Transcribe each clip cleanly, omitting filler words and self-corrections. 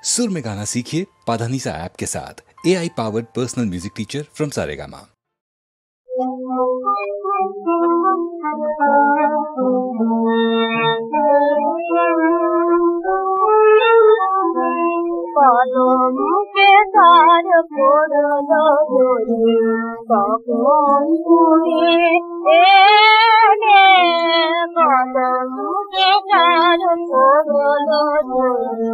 सुर में गाना सीखिए पाधानीसा ऐप के साथ। AI powered personal music teacher from Saregama. মুখে তার পড়ল ধরি তখন তুমি এলে মুখে তার পড়ল ধরি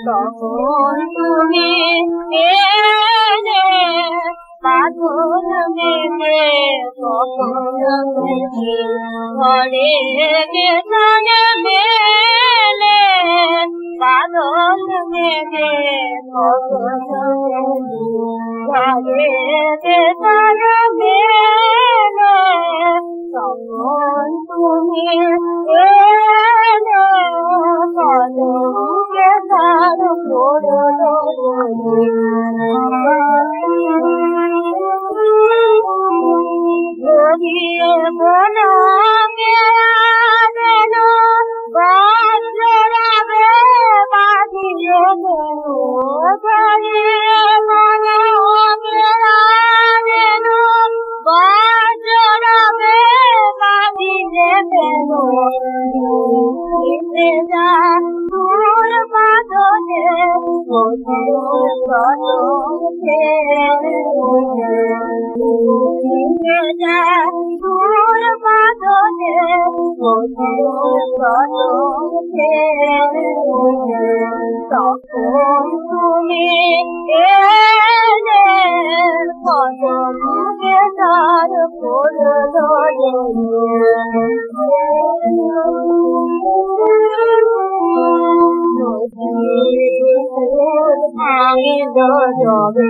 তখন তুমি এলে পাথর মেঘে কখন ঘরে বেতন মেলে বাদল মেঘে কখন ঘরে বেতন মেলে তখন তুমি এলে পদমুখে তার পড়ল ধরিয়ে বনা মেয়াদেন বজ্রাবে বাঁধিয়ে ধরিয়ে বনা মেয়াদেন বজ্রাবে বাঁধিয়ে যা দূর বাদলে যা দূর বাদলে তখন তুমি এলে পদমুখে তার পড়ল জলে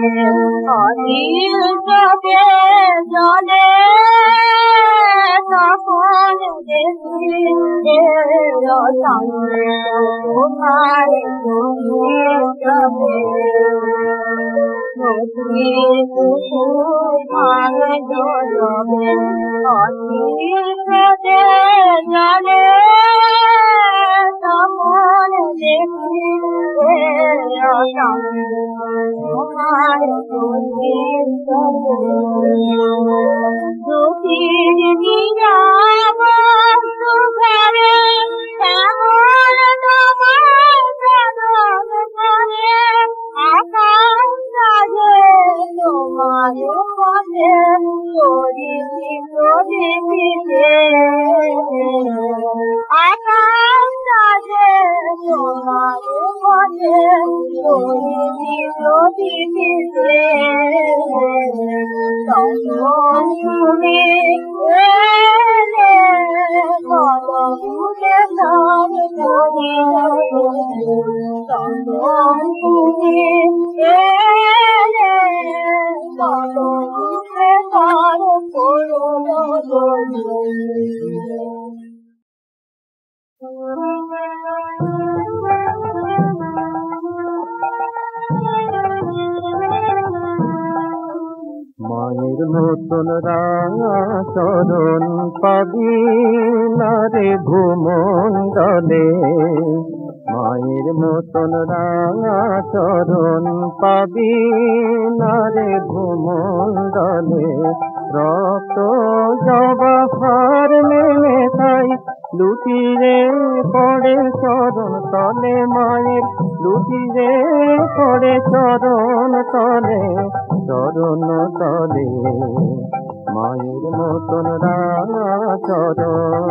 অনিল চোখে জলে তখন দেখি তোমার ভাঙে জলে অনিল চোখে জলে তখন দেখি দুঃখীর নিরাম সুখরে এমন তোমার সাধন করে আকাশ সাজে তোমার পথে চলিছি চলিছে আকাশ সাজে তোমার পথে চলিছি চলিছে তখন তুমি এলে পদমুখে তার পড়ল তখন তুমি এলে পদমুখে তার পড়ল মায়ের মতন রাঙা চরণ পাবি না রে ভূমণ্ডলে, মায়ের মতন রাঙা চরণ পাবি না রে ভূমণ্ডলে। রক্ত জবাহার মেলে তাই লুটিয়ে পড়ে চরণ তলে, মায়ের লুটিয়ে পড়ে চরণ তলে, চরণ তলে মায়ের মতন রাঙা চরণ।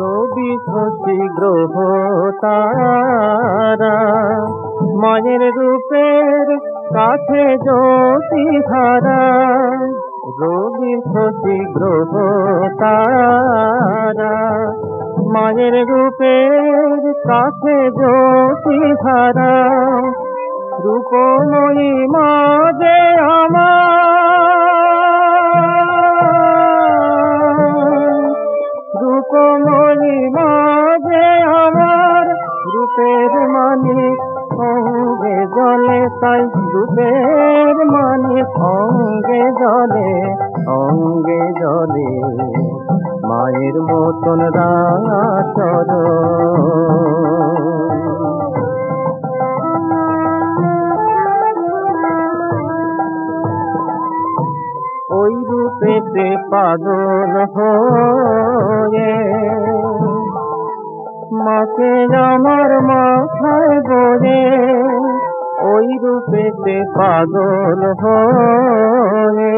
রবি শশী গ্রহ তারা মায়ের রূপের কাছে জ্যোতি ধারা, রবি শশী গ্রহ তারা মায়ের রূপের কাছে জ্যোতি ধারা। রূপময়ী মা যে আমার, রূপময়ী মা যে আমার, রূপের মানিক অঙ্গে জলে তাই রূপের মানিক অঙ্গে জলে, অঙ্গে জলে মায়ের মতন রাঙা চরণ। ওই রূপেতে পাগল হয়ে মাকে আমার মাথায় বলে, ওই রূপেতে পাগল হয়ে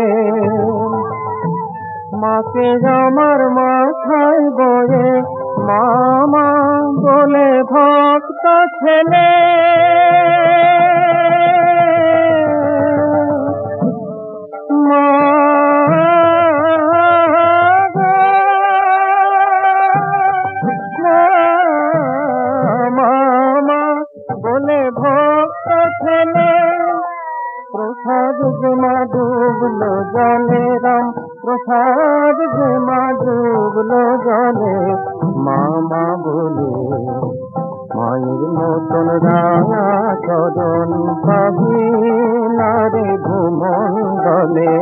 মাকে আমার মাথায় বলে, মামা বলে ভক্ত ছেলে প্রসাদ জমা ডুবলো জলে রাম, প্রসাদ জমা ডুবলো জলে। মামা বলে মায়ের মতন রাঙা চরণ পাবি না রে ভূমণ্ডলে,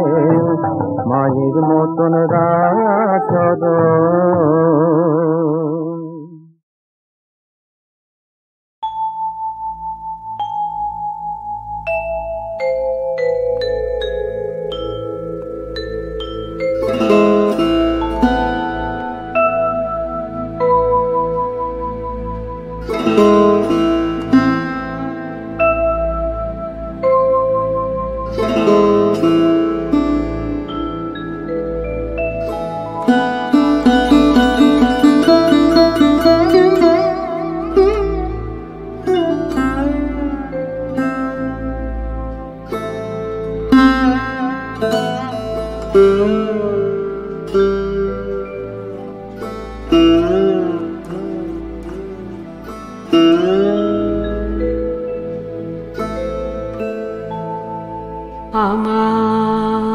মায়ের মতন রাঙা চরণ।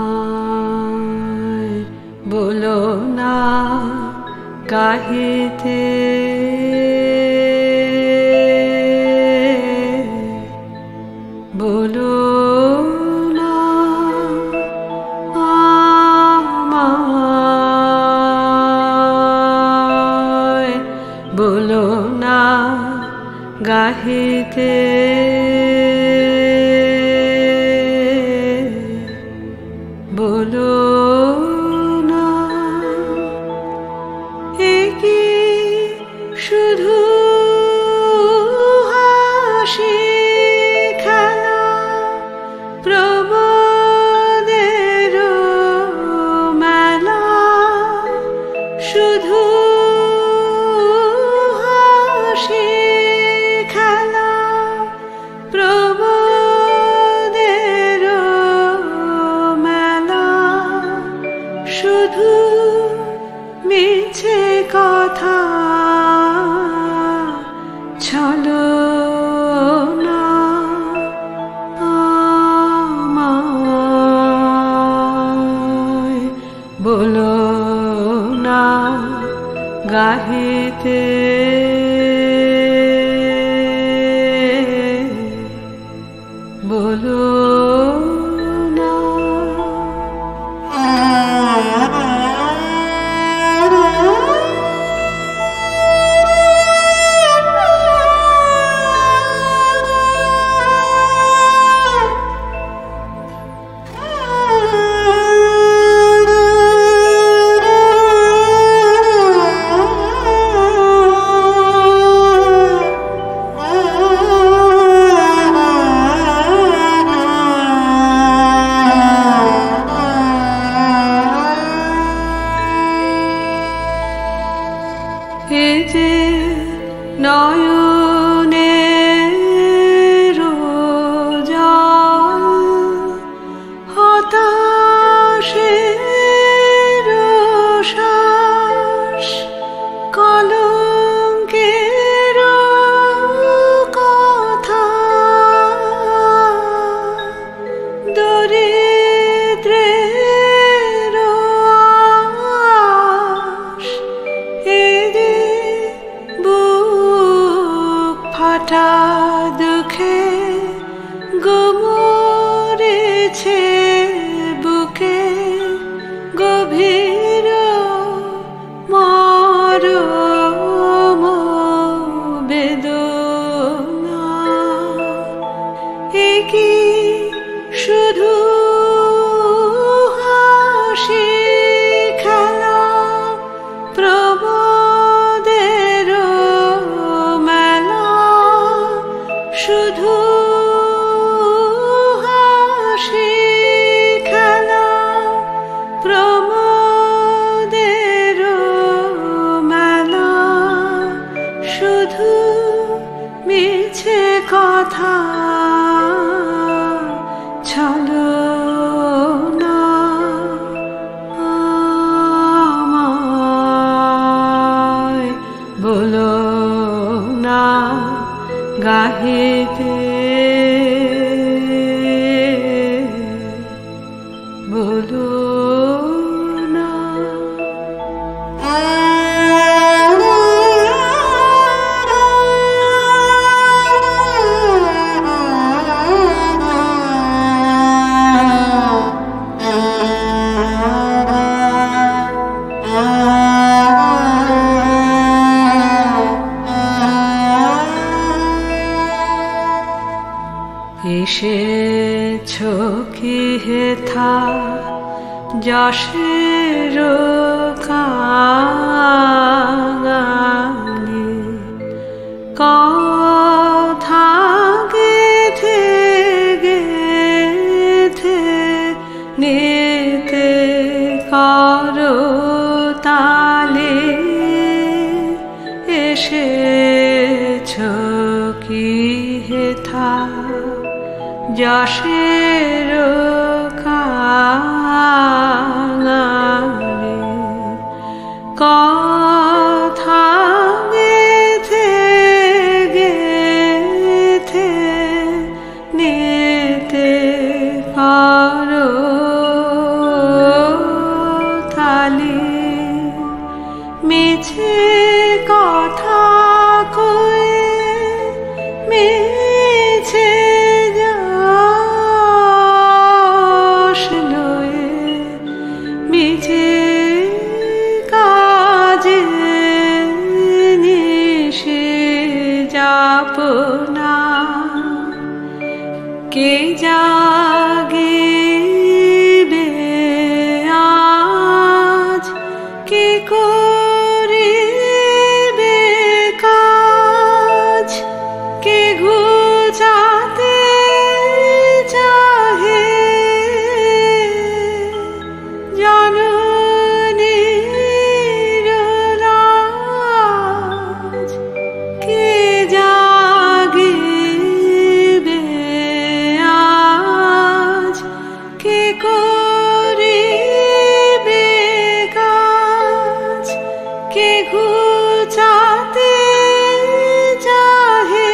আমায় বলো না কাহিতে বলো না আমায় বলো না গাহিতে বলো না একি শুধু হাসি খেলা প্রমোদের মেলা, শুধু হাসি খেলা প্রমোদের মেলা, শুধু মিছে কথা ছলো না আমায় বলো না গাহিতে বলো না। কথা ছলো না আমায় বলো না গাহিতে বলো না এসেছো কি হেথা যশের কাঙালি কথা গেথে গেথে নিতে করো তালে এসেছো কি হেথা যশের কাঙালি কথা গেথে গেথে নিতে করো তালি মিছে কথা কয়ে মিছে মিছে কাজে নিশে যাব না কে জাগিবে আজ কে করিবে কাজ কে ঘুচাতে চাহে জননীর লাজ কে জাগিবে আজ কে করিবে কাজ কে ঘুচাতে চাহে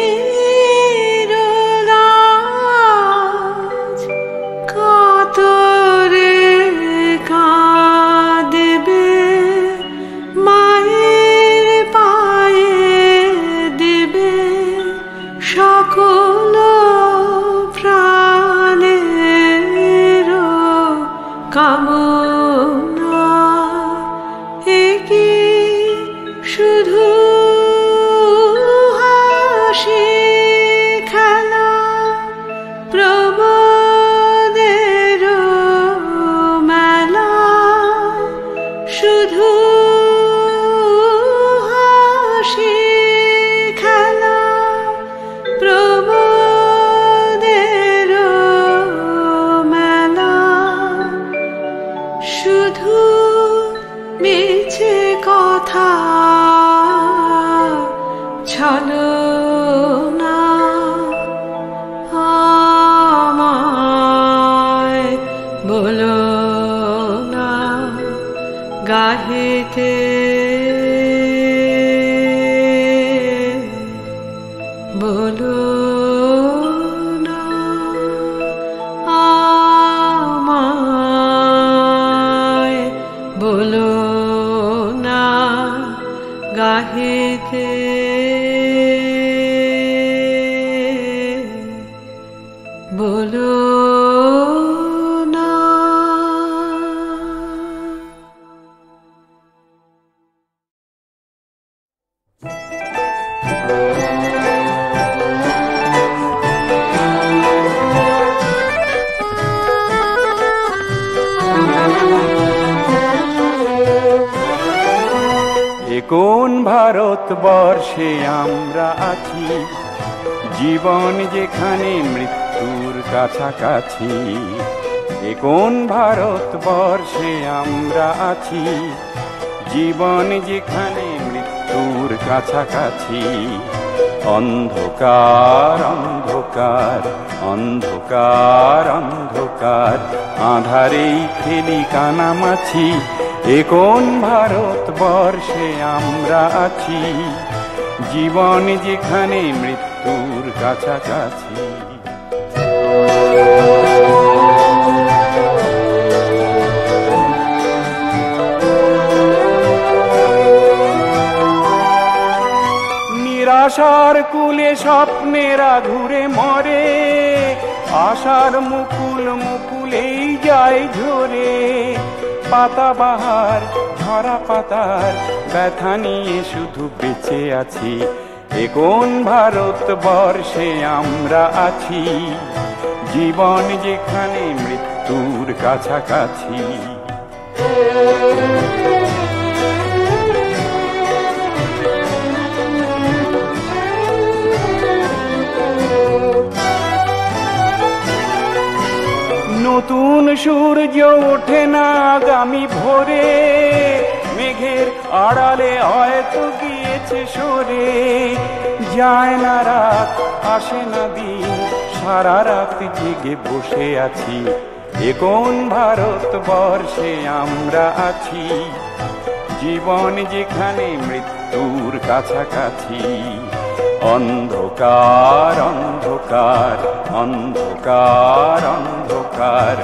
জননীর লাজ কাতরে কাঁদবে মায়ের পায়ে দেবে সকল প্রাণের কামনা একি শুধু হাসি খেলা প্রমোদের মেলা শুধু হাসি খেলা প্রমোদের মেলা শুধু মিছে কথা ছলো না আমায় বলো না গাহিতে বলো না আমায় বলো না গাহিতে বলো না কোন ভারতবর্ষে আমরা আছি, জীবন যেখানে মৃত্যুর কাছাকাছি। এ কোন ভারতবর্ষে আমরা আছি, জীবন যেখানে মৃত্যুর কাছাকাছি। অন্ধকার অন্ধকার অন্ধকার অন্ধকার, আঁধারেই খেলি কানামাছি। এ কোন ভারতবর্ষে আমরা আছি, জীবন যেখানে মৃত্যুর কাছাকাছি। নিরাশার কুলে স্বপ্নেরা ঘুরে মরে, আশার মুকুল মুকুলেই যায় ঝরে। পাতাবাহার ঝরা পাতার ব্যথা নিয়ে শুধু বেঁচে আছি। এ কোন ভারতবর্ষে আমরা আছি, জীবন যেখানে মৃত্যুর কাছাকাছি। নতুন সূর্য ওঠে না আগামী ভোরে, মেঘের আড়ালে হয়তো গিয়েছে সরে। যায় না রাত আসে না দিন, সারা রাত জেগে বসে আছি। এ কোন ভারতবর্ষে আমরা আছি, জীবন যেখানে মৃত্যুর কাছাকাছি। অন্ধকার অন্ধকার অন্ধকার অন্ধকার,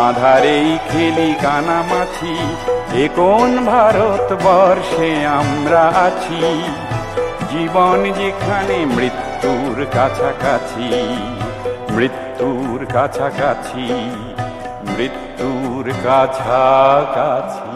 আঁধারেই খেলি কানামাছি। এ কোন ভারতবর্ষে আমরা আছি, জীবন যেখানে মৃত্যুর কাছাকাছি। মৃত্যুর কাছাকাছি মৃত্যুর কাছাকাছি।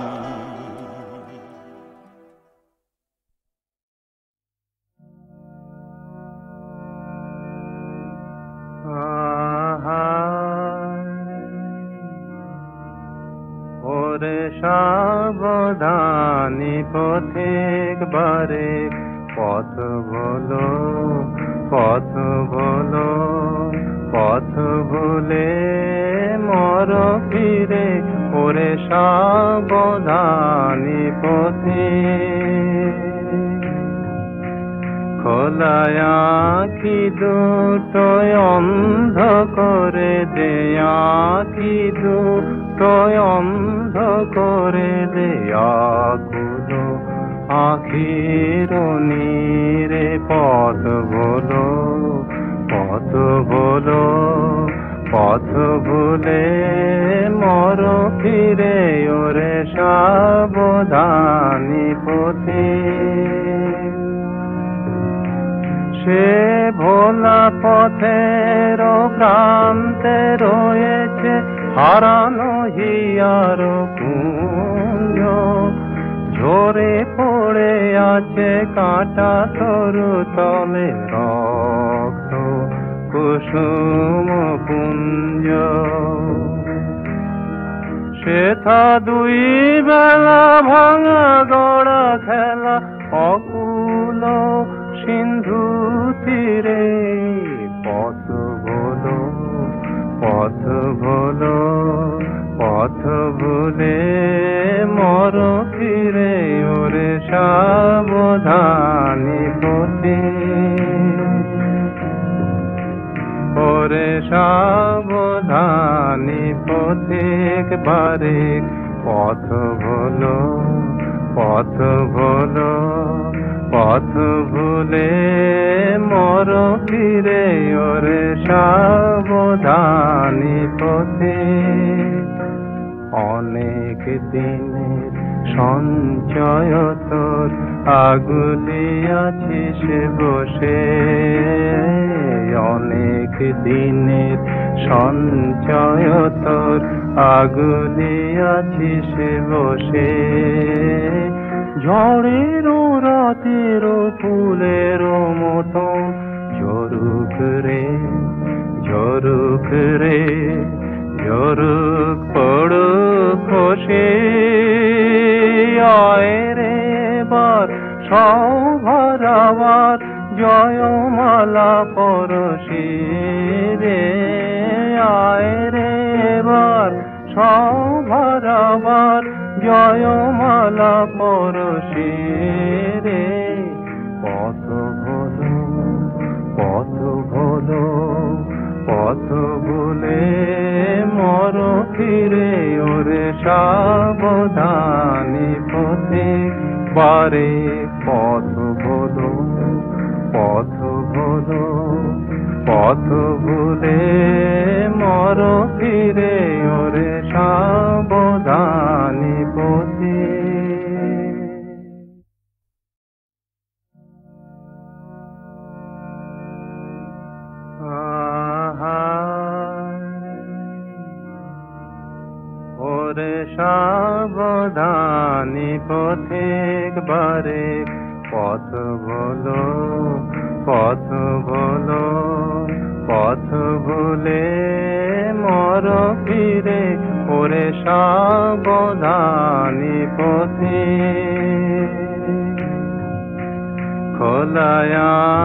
সাবধানী পথিক বারে, পথ বলো পথ বলো, পথ ভুলে মর ফিরে। ওরে সাবধানী পথিক, খোলায় আঁখি দুটো অন্ধ করে দে, আঁখি দুটো অন্ধ করে দে। আকুলো আখির নীরে, পথ বলো পথ বলো, পথ ভুলে মর ফিরে। ওরে সাবধানী পথিক, সে ভোলা পথের প্রান্তে রয়েছে হারানো হিয়ার কুঞ্জ। ঝরে পড়ে আছে কাঁটা তরু তলে, রক্ত কুসুম পুঞ্জ। সেথা দুই বেলা ভাঙা গড়া খেলা, অকুল সিন্ধু তীরে। পথ বলো পথ বলো, পথ ভুলে মর ফিরে। ওরে সাবধানী পথিক, ওরে সাবধানী পথিক বারিক। পথ বলো পথ বলো, পথ ভুলে মর ফিরে। ওরে সাবধানী পথিক, অনেক দিনের সঞ্চয় তোর আগুলিয়াছিস বসে। অনেক দিনের সঞ্চয় তোর আগুলিয়াছিস বসে। ঝড়ের রাতের ফুলের মতো ঝরুক রে ঝরুক রে, ঝরুক পড়ুক খসে। আয় রে বার সৌভরাবার, জয়মালা পরশি রে। আয় রে বার সৌভরাবার, জয়মালা পরশি রে। পথ ভুলে মর ফিরে ওরে সাবধানী পথে বারে পথ ভুলো পথ ভুলো পথ ভুলে মর ফিরে ওরে সাবধানী পথে ওরে সাবধানী পথিক বারে পথ ভুলো পথ ভুলো পথ ভুলে মর ফিরে ওরে সাবধানী পথে খোলায়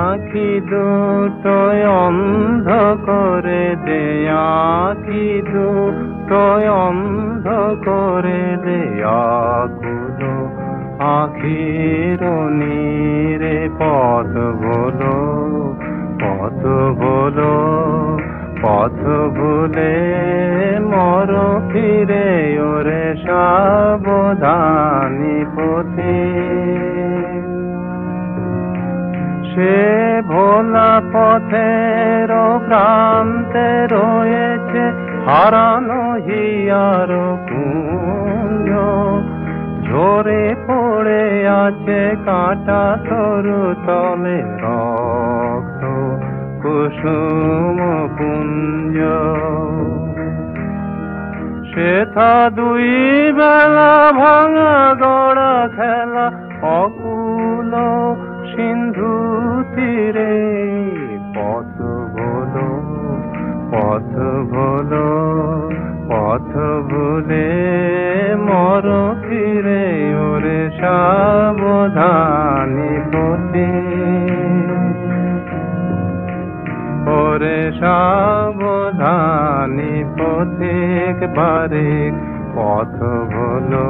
আঁখি দুটো অন্ধ করে দেয়া আঁখি দুটো অন্ধ করে দেয়া গুলো আখির নীরে পথ ভুলো পথ ভুলো পথ ভুলে মর ফিরে ওরে সাবধানী পথে সে ভোলা পথের প্রান্তে রয়েছে হারানো হিয়ার কুঞ্জ ঝরে পড়ে আছে কাঁটা তরু তলে রক্ত কুসুম পুঞ্জ সেথা দুই বেলা ভাঙা গড়া খেলা অকুল সিন্ধু তীরে পথ ভুলো পথ ভুলো পথ ভুলে মর ফিরে ওরে সাবধানী পথে ওরে সাবধানী পথিক বারে পথ ভুলো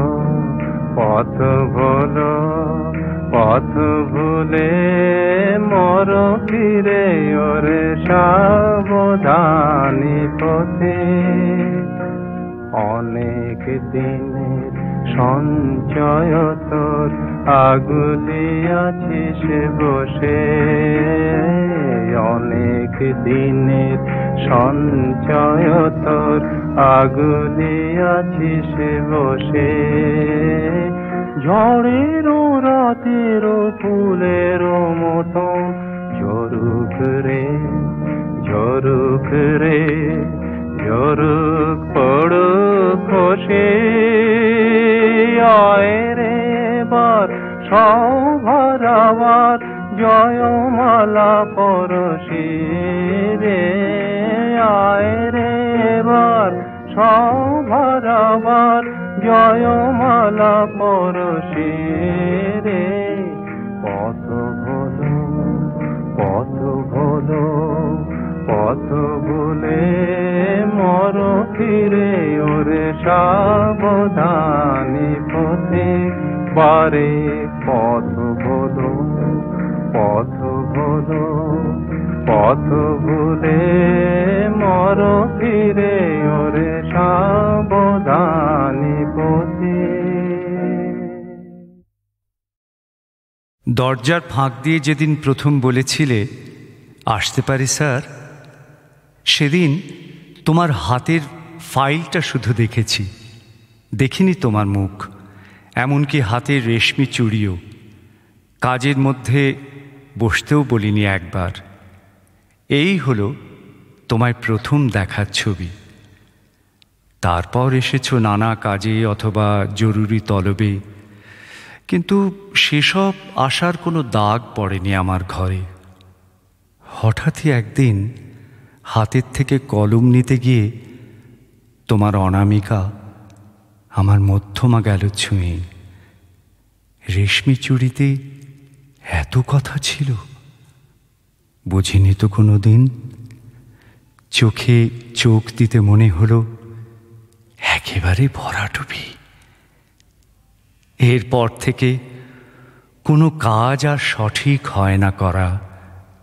পথ ভুলো পথ ভুলে মর ফিরে ওরে সাবধানী পথে অনেক দিনের সঞ্চয় তোর আগুলি আছিস বসে অনেক দিনের সঞ্চয় তোর আগুলি আছিস বসে ঝড়ের রাতের ফুলের মতো ঝরুক রে ঝরুক রে ঝরুক পড়ুক খসে আয় রে বার সৌভরাবার জয়মালা পরশি রে আয় রে বার সৌভরাবার জয়মালা পরশি রে পথ ভুলো পথ ভুলো পথ ভুলে মর ফিরে ওরে সাবধানী পথে বারে পথ ভুলো পথ ভুলো পথ ভুলে মর ফিরে ওরে সাবধানী পথে দরজার ফাঁক দিয়ে যেদিন প্রথম বলেছিলে আসতে পারি স্যার, সেদিন তোমার হাতের ফাইলটা শুধু দেখেছি, দেখিনি তোমার মুখ, এমনকি হাতের রেশমি চুড়িও। কাজের মধ্যে বসতেও বলিনি একবার। এই হলো তোমায় প্রথম দেখার ছবি। তারপর এসেছো নানা কাজে অথবা জরুরি তলবে, কিন্তু সেসব আসার কোনো দাগ পড়েনি আমার ঘরে। হঠাৎই একদিন হাতের থেকে কলম নিতে গিয়ে তোমার অনামিকা আমার মধ্যমা গেল ছুঁয়ে। রেশমি চুড়িতে এত কথা ছিল, বুঝিনি তো কোনো দিন। চোখে চোখ দিতে মনে হলো একেবারে ভরাটুপি। এরপর থেকে কোনো কাজ আর সঠিক হয় না করা,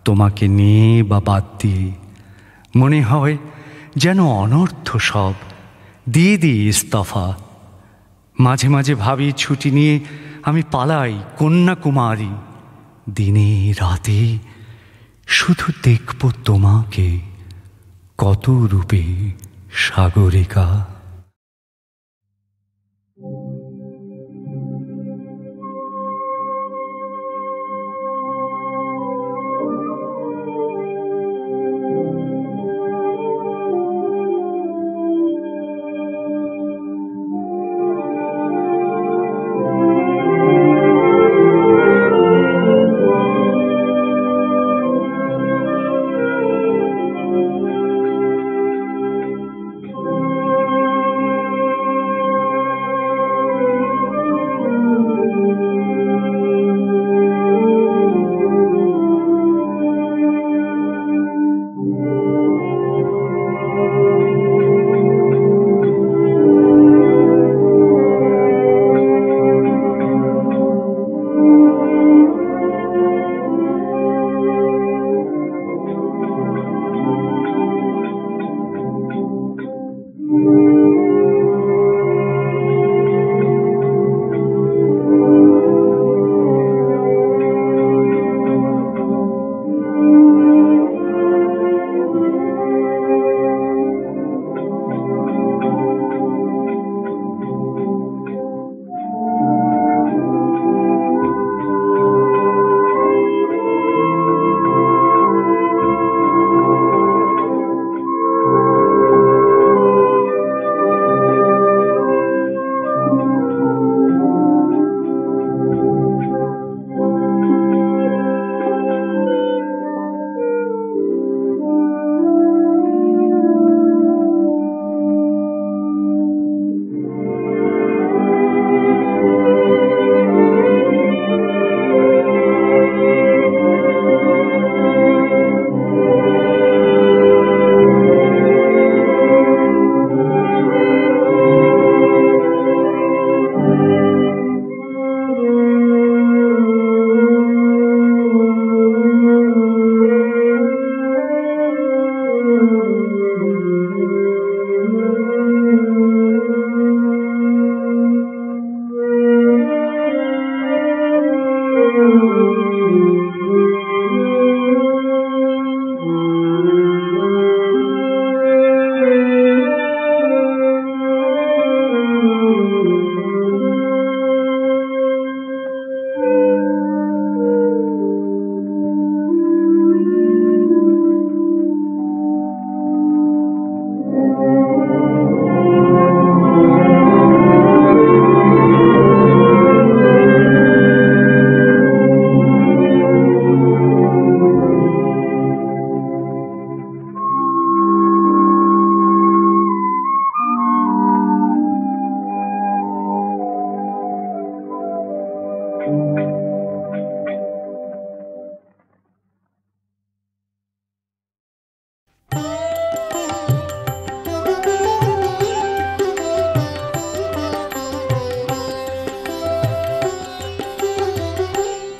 তোমাকে নিয়ে বা বাদ দিয়ে। মনে হয় যেন অনর্থ সব, দিয়ে দিই ইস্তফা। মাঝে মাঝে ভাবি ছুটি নিয়ে আমি পালাই কন্যাকুমারী। দিনে রাতে শুধু দেখব তোমাকে, কত রূপে সাগরিকা।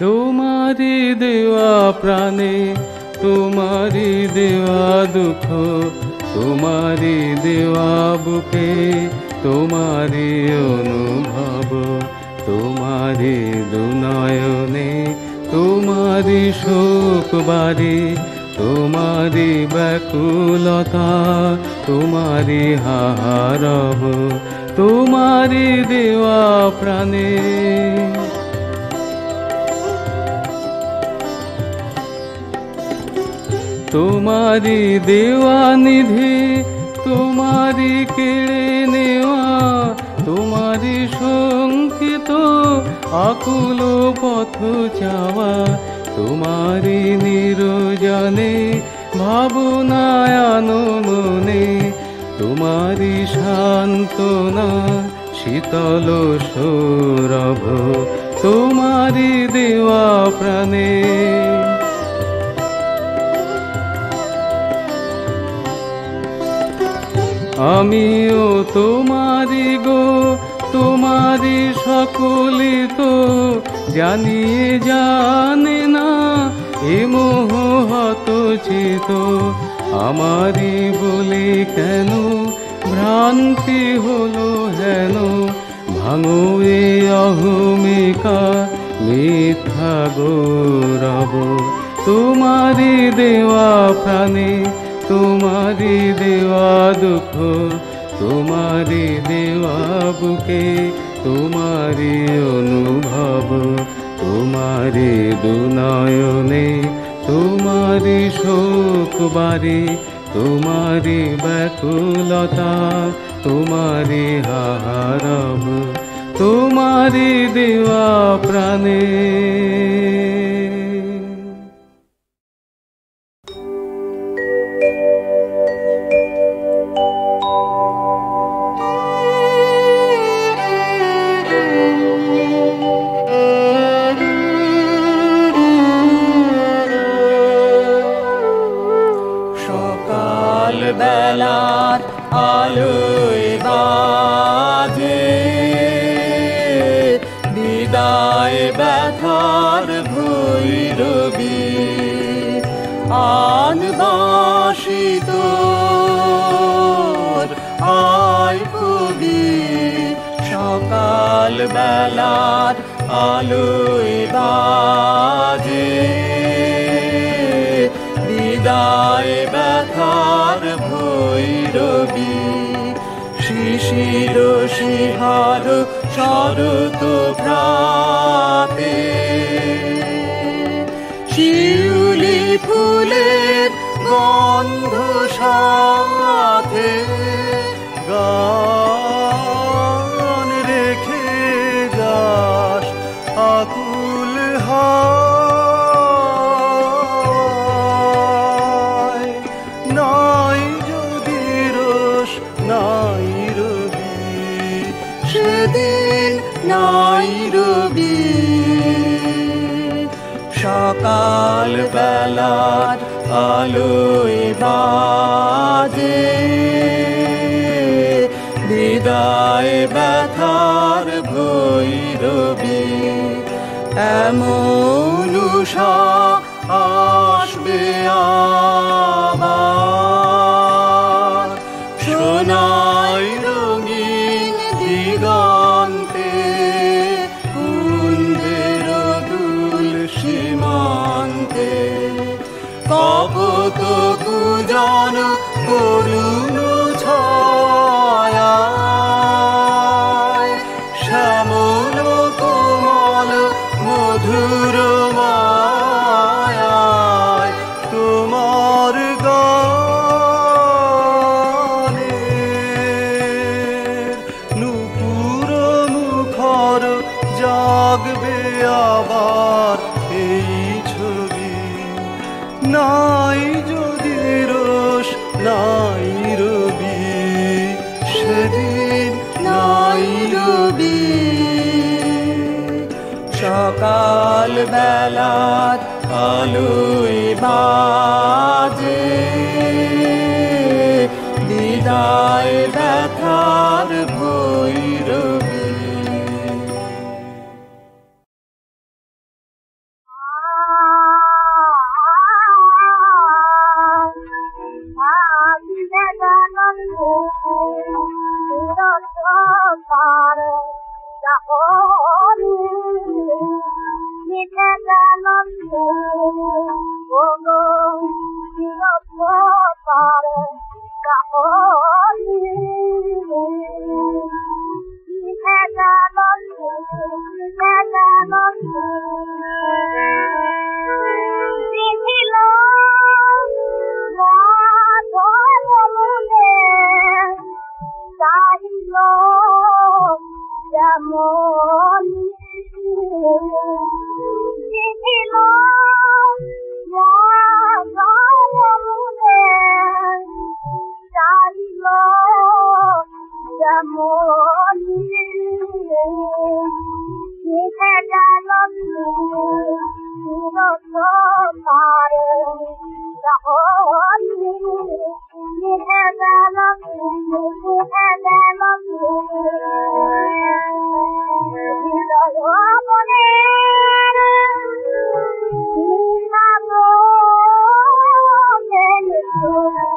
তোমারি দেওয়া প্রাণে, তোমারি দেওয়া দুঃখ, তোমারি দেওয়া বুকে, তোমারি অনুভব, তোমারি দুনয়নে, তোমারি শোক বাড়ি, তোমারি ব্যাকুলতা, তোমারি হাহারব, তোমারি দেওয়া প্রাণে। তোমারি দেওয়া নিধি, তোমারি কেড়ে নেওয়া, তোমারি শঙ্কিত আকুল পথ চাওয়া, তোমারি নিরজনে ভাবনায় মনে, তোমারি সান্ত্বনা শীতল সৌরভ, তোমারি দেওয়া প্রাণে। আমিও তোমারি গো, তোমারি সকলে তো জানিয়ে জানে না, এ মোহ হত চিত আমারই বলে কেন ভ্রান্তি হলো হেন, ভাঙো এ অহমিকা মিথ্যা গৌরব। তোমারই দেওয়া প্রাণে, তোমারই দেওয়া দুঃখ, তোমারই দেওয়া বুকে তোমারই অনুভব, তোমারই দুনয়নে তোমারই শোক বাড়ি, তোমারই ব্যাকুলতা তোমারই হাহারব, তোমারই দেওয়া প্রাণে। বেলার আলোয় বাজে বিদায় ব্যথার ভৈরবী, আনবাসী তোর আয় কবি। সকাল বেলার আলোয় বাজে বিদায় ব্যথার ভৈরবী, শিশির শিহার শরৎ প্রাতে শিউলি ফুলের গন্ধ সাথে গান রেখে যাস আকুল হায়। নাই যদি রোষ নাই রবি সেদিন নাই রবি, সকাল বেলার আলোয় বাজে বিদায় ব্যথার ভৈরবী, এমন উষা আসবে আবার সোনাই রঙিন দিগন্তে, কুন্দের দুল সীমান্তে কপত কুজন করুণ ছায়া, শ্যামল কোমল মধুর মায়ায় তোমার গানে নূপুর মুখর জাগবে আবার এই ছবি। নাই যদি রোষ নাই রবি সেদিন নাই রবি, সকাল বেলার আলোয় বাজে বিদায় ব্যথার ভৈরবী। Oh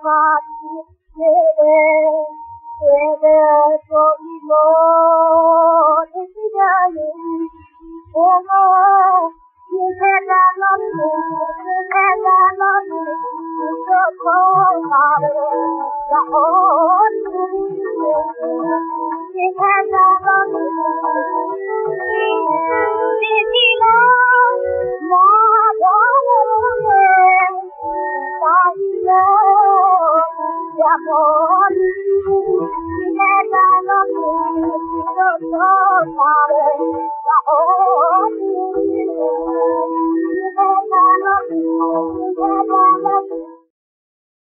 পাখি ছেড়ে চলিল জানি মুখে জানি Oh,